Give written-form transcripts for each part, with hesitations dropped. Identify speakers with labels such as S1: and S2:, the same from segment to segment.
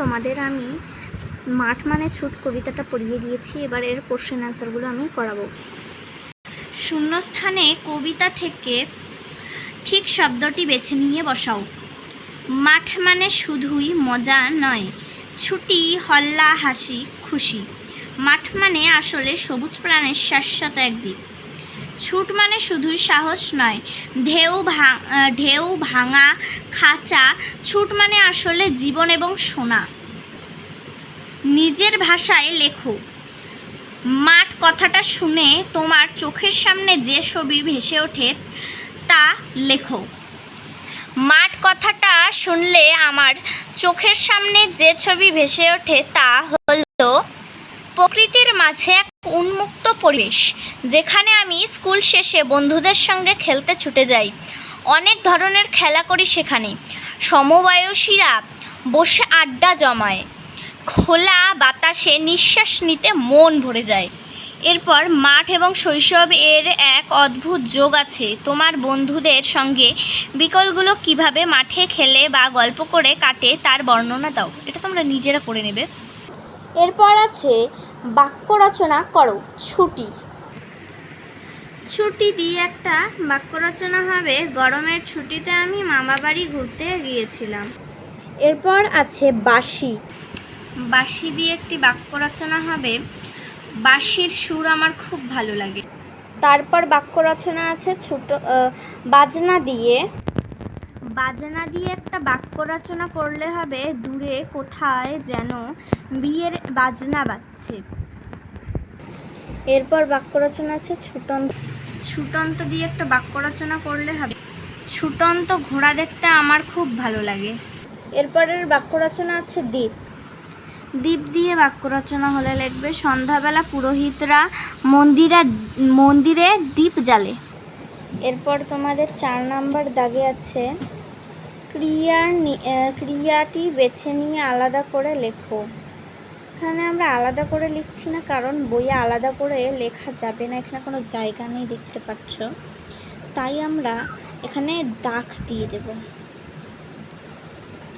S1: তোমাদের আমি মাঠ মানে ছুট কবিতাটা পড়িয়ে দিয়েছি। এবার এর কোশ্চেন অ্যান্সারগুলো আমি করাবো। শূন্যস্থানে কবিতা থেকে ঠিক শব্দটি বেছে নিয়ে বসাও। মাঠ মানে শুধুই মজা নয়, ছুটি, হল্লা, হাসি, খুশি। মাঠ মানে আসলে সবুজ প্রাণের শাশ্বত একদিক। ছুট মানে শুধুই সাহস নয়, ঢেউ ভাঙা খাঁচা। ছুট মানে আসলে জীবন এবং সোনা। নিজের ভাষায় লেখো। মাঠ কথাটা শুনে তোমার চোখের সামনে যে ছবি ভেসে ওঠে তা লেখো। মাঠ কথাটা শুনলে আমার চোখের সামনে যে ছবি ভেসে ওঠে তা হলো প্রকৃতির মাঝে এক উন্মুক্ত পরিবেশ, যেখানে আমি স্কুল শেষে বন্ধুদের সঙ্গে খেলতে ছুটে যাই। অনেক ধরনের খেলা করি সেখানে। সমবয়সীরা বসে আড্ডা জমায়। খোলা বাতাসে নিঃশ্বাস নিতে মন ভরে যায়। এরপর মাঠ এবং শৈশব এর এক অদ্ভুত যোগ আছে। তোমার বন্ধুদের সঙ্গে বিকেলগুলো কিভাবে মাঠে খেলে বা গল্প করে কাটে তার বর্ণনা দাও। এটা তোমরা নিজেরা করে নেবে। এরপর আছে বাক্য রচনা করো। ছুটি। ছুটি দিয়ে একটা বাক্য রচনা হবে, গরমের ছুটিতে আমি মামা বাড়ি ঘুরতে গিয়েছিলাম। এরপর আছে বাঁশি। বাঁশি দিয়ে একটি বাক্য রচনা হবে, বাঁশির সুর আমার খুব ভালো লাগে। তারপর বাক্য রচনা আছে বাজনা দিয়ে। বাজনা দিয়ে একটা বাক্য রচনা করলে হবে, দূরে কোথায় যেন বিয়ের বাজনা বাজছে। এরপর বাক্য রচনা আছে ছুটন্ত। ছুটন্ত দিয়ে একটা বাক্য রচনা করলে হবে, ছুটন্ত ঘোড়া দেখতে আমার খুব ভালো লাগে। এরপরের বাক্য রচনা আছে দ্বীপ। দ্বীপ দিয়ে বাক্য রচনা হলে লিখবে, সন্ধ্যাবেলা পুরোহিতরা মন্দিরে দ্বীপ জ্বালে। এরপর তোমাদের 4 নম্বর দাগে আছে ক্রিয়াটি বেছে নিয়ে আলাদা করে লেখো। এখানে আমরা আলাদা করে লিখছি না, কারণ বইয়ে আলাদা করে লেখা যাবে না, এখানে কোনো জায়গা নেই দেখতে পাচ্ছ, তাই আমরা এখানে দাগ দিয়ে দেব।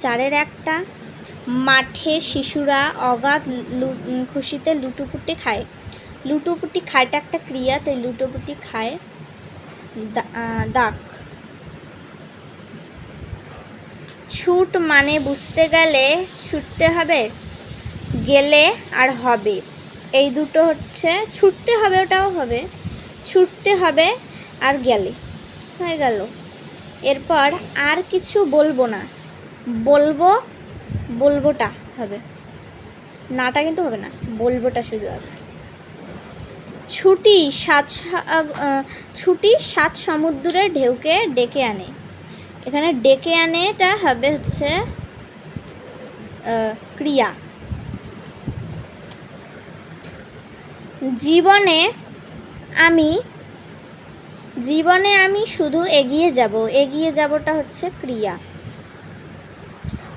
S1: 4-এর একটা, মাঠে শিশুরা অগাধ খুশিতে লুটোপুটি খায়। লুটোপুটি খায়টা একটা ক্রিয়া, তাই লুটোপুটি খায় দাগ। ছুট মানে বুঝতে গেলে ছুটতে হবে, গেলে আর হবে, এই দুটো হচ্ছে ছুটতে হবে, ওটাও হবে, ছুটতে হবে আর গেলে হয়ে গেল। এরপর আর কিছু বলবো না, বলবোটা হবে, নাটা কিন্তু হবে না, বলবোটা শুধু হবে। ছুটি 7 সমুদ্রের ঢেউকে ডেকে আনে। এখানে ডেকে আনেটা হবে হচ্ছে ক্রিয়া। জীবনে আমি শুধু এগিয়ে যাব। এগিয়ে যাবটা হচ্ছে ক্রিয়া।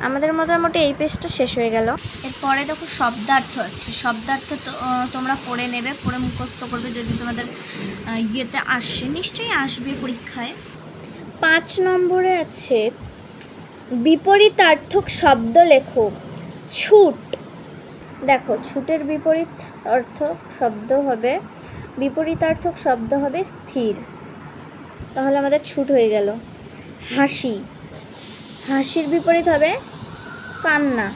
S1: আমাদের মোটামুটি এই পেজটা শেষ হয়ে গেল। এরপরে দেখো শব্দার্থ আছে। শব্দার্থ তোমরা পড়ে নেবে, পড়ে মুখস্থ করবে যদি তোমাদের ইয়েতে আসে, নিশ্চয়ই আসবে পরীক্ষায়। 5 নম্বরে আছে বিপরীতার্থক শব্দ লেখো। ছুট। দেখো, ছুটের বিপরীতার্থক শব্দ হবে স্থির। তাহলে আমাদের ছুট হয়ে গেল। হাসি। হাসির বিপরীত হবে কান্না।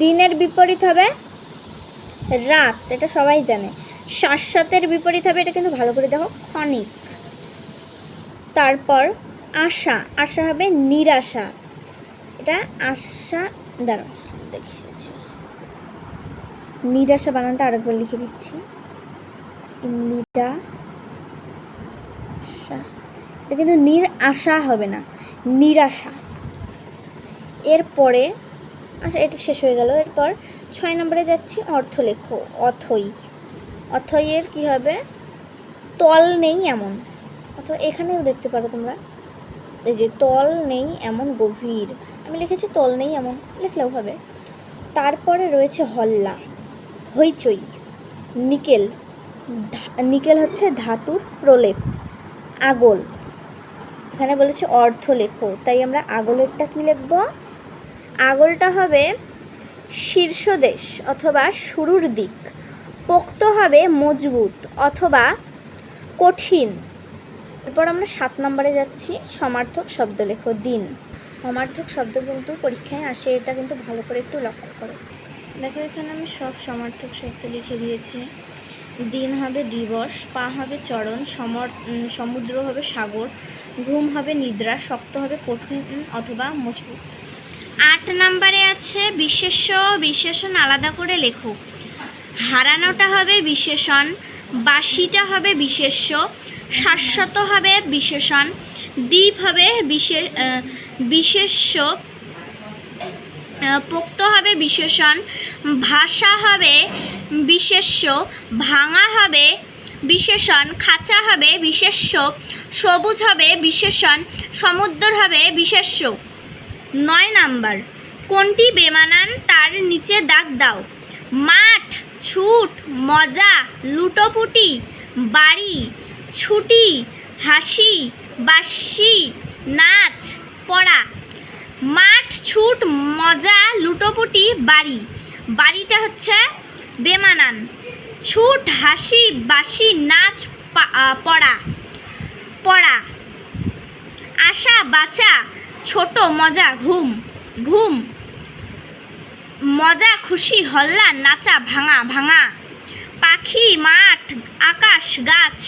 S1: দিনের বিপরীত হবে রাত, এটা সবাই জানে। শাশ্বতের বিপরীত হবে, এটা কিন্তু ভালো করে দেখো, ক্ষণিক। তারপর আশা হবে নিরাশা। এটা আশা, দাঁড়াও দেখিয়েছি, নিরাশা বানানটা আরেকবার লিখে দিচ্ছি, নিরাশা। এটা কিন্তু আশা হবে না, নিরাশা। এরপরে আচ্ছা, এটা শেষ হয়ে গেল। এরপর 6 নম্বরে যাচ্ছি, অর্থ লেখো। অথইয়ের কি হবে, তল নেই এমন, অথবা এখানেও দেখতে পারো তোমরা, এই যে তল নেই এমন গভীর, আমি লিখেছি তল নেই এমন, লিখলেও হবে। তারপরে রয়েছে হল্লা, হইচই। নিকেল হচ্ছে ধাতুর প্রলেপ। আগল, এখানে বলেছে অর্থ লেখো, তাই আমরা আগলেরটা কি লিখব, আগলটা হবে শীর্ষদেশ অথবা শুরুর দিক। পোক্ত হবে মজবুত অথবা কঠিন। এরপর আমরা 7 নম্বরে যাচ্ছি। সমার্থক শব্দ লেখো। দিন। সমার্থক শব্দ কিন্তু পরীক্ষায় আসে, এটা কিন্তু ভালো করে একটু লক্ষ্য করো। দেখো এখানে আমি সব সমার্থক শব্দ লিখে দিয়েছি। দিন হবে দিবস, পা হবে চরণ, সমুদ্র হবে সাগর, ঘুম হবে নিদ্রা, শক্ত হবে কঠিন অথবা মজবুত। 8 নম্বরে আছে বিশেষ্য বিশেষণ আলাদা করে লেখো। হারানোটা হবে বিশেষণ, বাসিটা হবে বিশেষ্য, শাশ্বত হবে বিশেষণ, দ্বীপ হবে বিশেষ্য, পোক্ত হবে বিশেষণ, ভাষা হবে বিশেষ্য, ভাঙা হবে বিশেষণ, খাঁচা হবে বিশেষ্য, সবুজ হবে বিশেষণ, সমুদ্র হবে বিশেষ্য। 9 নাম্বার। কোনটি বেমানান তার নিচে দাগ দাও। মাঠ, ছুট, মজা, লুটোপুটি, বাড়ি, ছুটি, হাসি, বাসি, নাচ, পড়া। মাঠ, ছুট, মজা, লুটোপুটি, বাড়ি। বাড়িটা হচ্ছে বেমানান। ছুট, হাসি, বাসি, নাচ, পড়া। পড়া। আশা, বাঁচা, ছোট, মজা, ঘুম। ঘুম। মজা, খুশি, হল্লা, নাচা, ভাঙা। ভাঙা। পাখি, মাঠ, আকাশ, গাছ,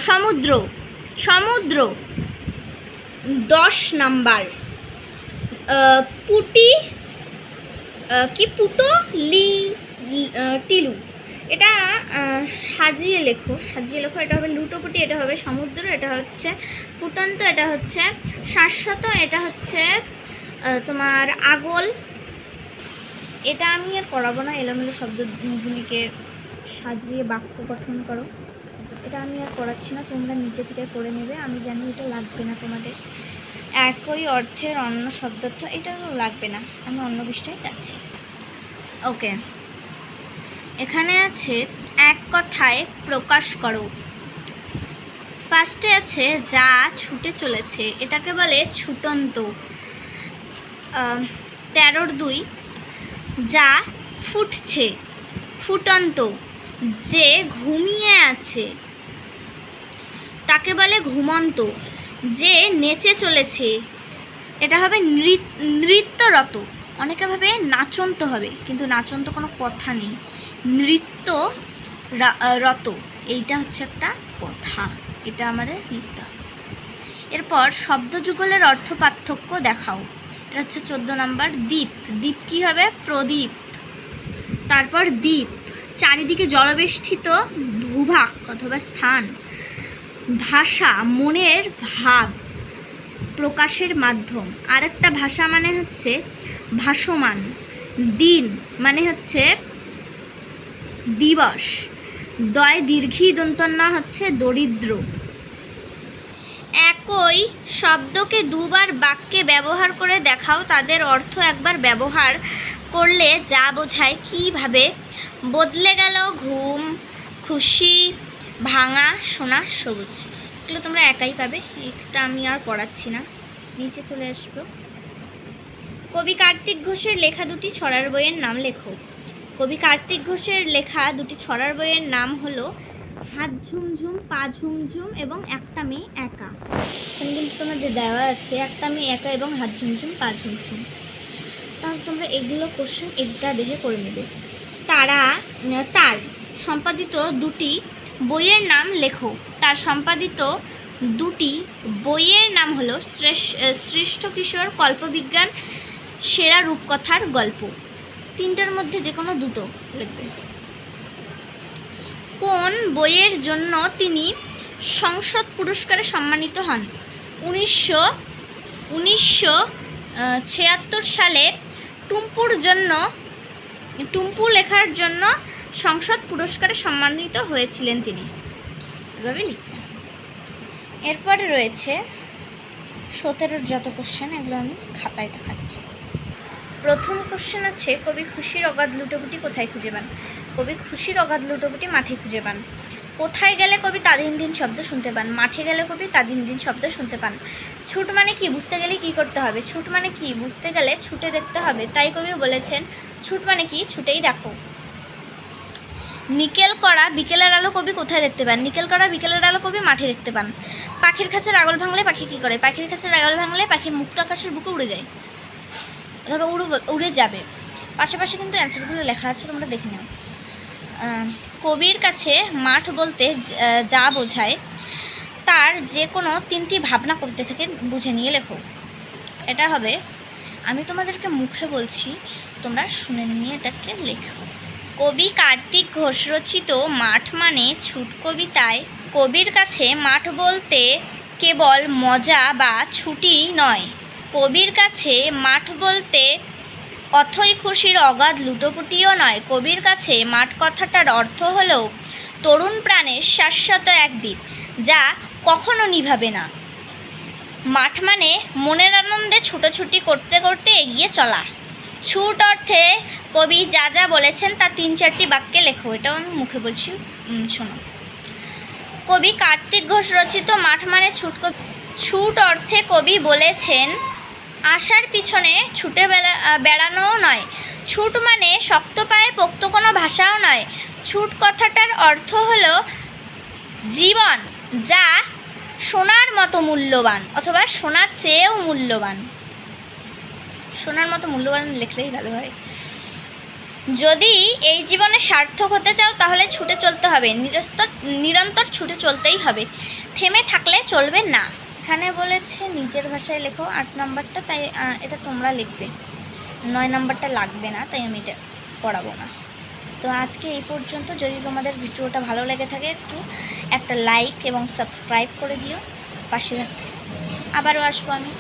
S1: সমুদ্র। সমুদ্র। 10 নাম্বার। পুটি কি পুটো টিলু, এটা সাজিয়ে লেখো। সাজিয়ে লেখো। এটা হবে লুটোপুটি, এটা হবে সমুদ্র, এটা হচ্ছে ফুটন্ত, এটা হচ্ছে শাশ্বত, এটা হচ্ছে তোমার আগল। এটা আমি আর করাবো না, এলোমেলো শব্দগুলিকে সাজিয়ে বাক্য গঠন করো। এটা আমি আর করাচ্ছি না, তোমরা নিজে থেকে করে নেবে। আমি জানি এটা লাগবে না তোমাদের। একই অর্থের অন্য শব্দার্থ, এটা লাগবে না, আমি অন্য পৃষ্ঠায় যাচ্ছি। ওকে, এখানে আছে এক কথায় প্রকাশ করো। ফার্স্টে আছে যা ছুটে চলেছে, এটাকে বলে ছুটন্ত। 13-2। যা ফুটছে, ফুটন্ত। যে ঘুমিয়ে আছে তাকে বলে ঘুমন্ত। যে নেচে চলেছে, এটা হবে নৃত্যরত। অনেকে ভাবে নাচন্ত হবে, কিন্তু নাচন্ত কোনো কথা নেই, নৃত্য রত, এইটা হচ্ছে একটা কথা, এটা আমাদের লিখতে হবে। এরপর শব্দযুগলের অর্থ পার্থক্য দেখাও। এটা হচ্ছে 14 নাম্বার। দ্বীপ। দ্বীপ কি হবে? প্রদীপ। তারপর দ্বীপ চারিদিকে জলবেষ্টিত ভূভাগ অথবা স্থান। ভাষা মনের ভাব প্রকাশের মাধ্যম। আরেকটা ভাষা মানে হচ্ছে ভাসমান। দিন মানে হচ্ছে দিবস। দয় দীর্ঘী দন্তন্য হচ্ছে দরিদ্র। একই শব্দকে দুবার বাক্যে ব্যবহার করে দেখাও, তাদের অর্থ একবার ব্যবহার করলে যা বোঝায় কীভাবে বদলে গেল। ঘুম, খুশি, ভাঙা, সোনা, সবুজ। এগুলো তোমরা একাই পাবে, এটা আমি আর পড়াচ্ছি না, নিচে চলে আসবো। কবি কার্তিক ঘোষের লেখা দুটি ছড়ার বইয়ের নাম লেখো। কবি কার্তিক ঘোষের লেখা দুটি ছড়ার বইয়ের নাম হলো হাত ঝুমঝুম, পা ঝুমঝুম এবং একটা মেয়ে একা। এখানে কিন্তু তোমাদের দেওয়া আছে একটা মেয়ে একা এবং হাত ঝুমঝুম, পা ঝুমঝুম। তাহলে তোমরা এগুলো কোশ্চেন একটা দেখে করে নেবে। তার সম্পাদিত দুটি বইয়ের নাম লেখো। তার সম্পাদিত দুটি বইয়ের নাম হলো শ্রেষ্ঠ কিশোর কল্পবিজ্ঞান, সেরা রূপকথার গল্প। তিনটার মধ্যে যে কোনো দুটো লিখবে। কোন বইয়ের জন্য তিনি সংসদ পুরস্কারে সম্মানিত হন? 1976 সালে টুম্পু লেখার জন্য সংসদ পুরস্কারে সম্মানিত হয়েছিলেন তিনি। এভাবে লিখবেন। এরপরে রয়েছে 17 যত কোশ্চেন, এগুলো আমি খাতায় দেখাচ্ছি। প্রথম কোশ্চেন আছে কবি খুশির অগাধ লুটোপুটি কোথায় খুঁজে পান? কবি খুশির অগাধ লুটোপুটি মাঠে খুঁজে পান। কোথায় গেলে কবি তা দিন দিন শব্দ শুনতে পান? মাঠে গেলে কবি তা দিন দিন শব্দ শুনতে পান। ছুট মানে কি বুঝতে গেলে কি করতে হবে? ছুট মানে কি বুঝতে গেলে ছুটে দেখতে হবে। তাই কবি বলেছেন ছুট মানে কি ছুটেই দেখো। নিকেল করা বিকেলের আলো কবি কোথায় দেখতে পান? নিকেল করা বিকেলের আলো কবি মাঠে দেখতে পান। পাখির খাঁচার আগল ভাঙলে পাখি কী করে? পাখির খাঁচার আগল ভাঙলে পাখি মুক্ত আকাশের বুকে উড়ে যায় অথবা উড়ে যাবে। পাশাপাশি কিন্তু অ্যান্সারগুলো লেখা আছে, তোমরা দেখে নাও। কবির কাছে মাঠ বলতে যা বোঝায় তার যে কোনো তিনটি ভাবনা কবিতা থেকে বুঝে নিয়ে লেখো। এটা হবে, আমি তোমাদেরকে মুখে বলছি, তোমরা শুনে নিয়ে এটাকে লেখো। কবি কার্তিক ঘোষ রচিত মাঠ মানে ছুট কবিতায় কবির কাছে মাঠ বলতে কেবল মজা বা ছুটি নয়, কবির কাছে মাঠ বলতে অথই খুশির অগাধ লুটোপুটিও নয়। কবির কাছে মাঠ কথাটার অর্থ হলো তরুণ প্রাণের শাশ্বত এক দ্বীপ যা কখনো নিভাবে না। মাঠ মানে মনের আনন্দে ছুটোছুটি করতে করতে এগিয়ে চলা। ছুট অর্থে কবি যা যা বলেছেন তা 3-4টি বাক্যে লেখো। এটাও আমি মুখে বলছি, শোনো। কবি কার্তিক ঘোষ রচিত মাঠ মানে ছুট অর্থে কবি বলেছেন আশার পিছনে ছুটে বেড়ানোও নয়। ছুট মানে শক্ত পায়ে পোক্ত কোনো ভাষাও নয়। ছুট কথাটার অর্থ হলো জীবন যা সোনার মতো মূল্যবান অথবা সোনার চেয়েও মূল্যবান। সোনার মতো মূল্যবান লিখলেই ভালো হয়। যদি এই জীবনে সার্থক হতে চাও তাহলে ছুটে চলতে হবে, নিরন্তর ছুটে চলতেই হবে, থেমে থাকলে চলবে না। এখানে বলেছে নিজের ভাষায় লেখো 8 নাম্বারটা, তাই এটা তোমরা লিখবে। 9 নাম্বারটা লাগবে না, তাই আমি এটা পড়াবো না। তো আজকে এই পর্যন্ত। যদি তোমাদের ভিডিওটা ভালো লেগে থাকে একটু একটা লাইক এবং সাবস্ক্রাইব করে দিও। পাশে যাচ্ছে, আবারও আসবো আমি।